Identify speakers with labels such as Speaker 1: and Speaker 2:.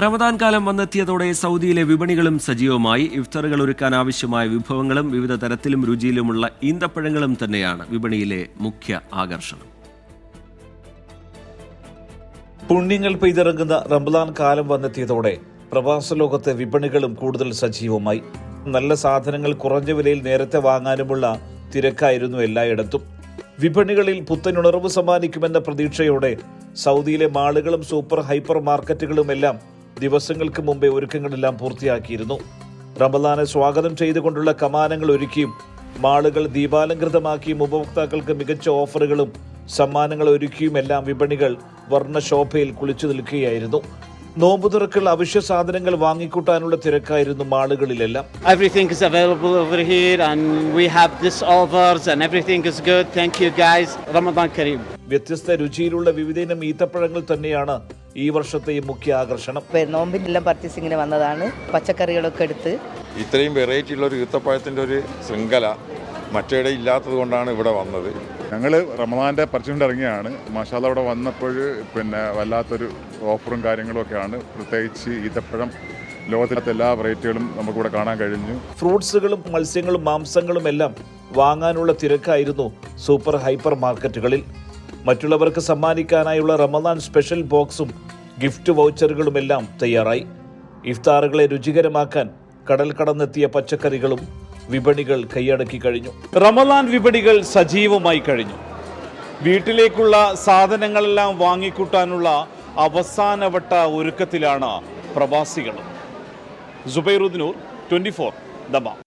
Speaker 1: റമദാൻ കാലം വന്നെത്തിയതോടെ സൗദിയിലെ വിപണികളും സജീവമായി. ഇഫ്താറുകൾ ഒരുക്കാൻ ആവശ്യമായ വിഭവങ്ങളും വിവിധ തരത്തിലും രുചിയിലുമുള്ള ഈന്തപ്പഴങ്ങളും തന്നെയാണ് വിപണിയിലെ മുഖ്യ ആകർഷണം.
Speaker 2: പുണ്യങ്ങൾ പെയ്തിറങ്ങുന്ന റമദാൻ കാലം വന്നെത്തിയതോടെ പ്രവാസ ലോകത്തെ വിപണികളും കൂടുതൽ സജീവമായി. നല്ല സാധനങ്ങൾ കുറഞ്ഞ വിലയിൽ നേരത്തെ വാങ്ങാനുമുള്ള തിരക്കായിരുന്നു എല്ലായിടത്തും. വിപണികളിൽ പുത്തനുണർവ് സമ്മാനിക്കുമെന്ന പ്രതീക്ഷയോടെ സൗദിയിലെ മാളുകളും സൂപ്പർ ഹൈപ്പർ മാർക്കറ്റുകളുമെല്ലാം ദിവസങ്ങൾക്ക് മുമ്പേ ഒരുക്കങ്ങളെല്ലാം പൂർത്തിയാക്കിയിരുന്നു. റമദാനെ സ്വാഗതം ചെയ്തുകൊണ്ടുള്ള കമാനങ്ങൾ ഒരുക്കിയും മാളുകൾ ദീപാലങ്കൃതമാക്കിയും ഉപഭോക്താക്കൾക്ക് മികച്ച ഓഫറുകളും സമ്മാനങ്ങൾ ഒരുക്കിയുമെല്ലാം വിപണികൾ വർണ്ണശോഭയിൽ കുളിച്ചു നിൽക്കുകയായിരുന്നു. നോമ്പുതുറക്കുള്ള അവശ്യ സാധനങ്ങൾ വാങ്ങിക്കൂട്ടാനുള്ള തിരക്കായിരുന്നു മാളുകളിലെല്ലാം.
Speaker 3: Everything is available over here and we have this offers and everything is good. Thank you guys. Ramadan Kareem.
Speaker 2: വ്യത്യസ്ത രുചിയിലുള്ള വിവിധയിനം ഈത്തപ്പഴങ്ങൾ തന്നെയാണ് ഈ വർഷത്തെ മുഖ്യ ആകർഷണം.
Speaker 4: നോമ്പിനെല്ലാം പർച്ചേസിങ്ങിന് വന്നതാണ്. പച്ചക്കറികളൊക്കെ എടുത്ത്
Speaker 5: ഇത്രയും വെറൈറ്റി ഉള്ള ഒരു ഈത്തപ്പഴത്തിൻ്റെ ഒരു ശൃംഖല മറ്റേടെ ഇല്ലാത്തത് കൊണ്ടാണ് ഇവിടെ വന്നത്.
Speaker 6: ഞങ്ങൾ റമദാൻ്റെ പർച്ചേസിന് ഇറങ്ങിയാണ്. മാഷാഅല്ലാഹ് ഇവിടെ വന്നപ്പോൾ വല്ലാത്തൊരു ഓഫറും കാര്യങ്ങളും ഒക്കെയാണ്. പ്രത്യേകിച്ച് ഈത്തപ്പഴം ലോകത്തിനകത്ത് എല്ലാ വെറൈറ്റികളും നമുക്കിവിടെ കാണാൻ കഴിഞ്ഞു.
Speaker 2: ഫ്രൂട്ട്സുകളും മത്സ്യങ്ങളും മാംസങ്ങളും എല്ലാം വാങ്ങാനുള്ള തിരക്കായിരുന്നു സൂപ്പർ ഹൈപ്പർ മാർക്കറ്റുകളിൽ. മറ്റുള്ളവർക്ക് സമ്മാനിക്കാനായുള്ള റമദാൻ സ്പെഷ്യൽ ബോക്സും ഗിഫ്റ്റ് വൗച്ചറുകളുമെല്ലാം തയ്യാറായി. ഇഫ്താറുകളെ രുചികരമാക്കാൻ കടൽ കടന്നെത്തിയ പച്ചക്കറികളും വിപണികൾ കൈയടക്കി കഴിഞ്ഞു. റമദാൻ വിപണികൾ സജീവമായി കഴിഞ്ഞു. വീട്ടിലേക്കുള്ള സാധനങ്ങളെല്ലാം വാങ്ങിക്കൂട്ടാനുള്ള അവസാനവട്ട ഒരുക്കത്തിലാണ് പ്രവാസികൾ. സുബൈറുദ്ദീൻ 24 ദമാം.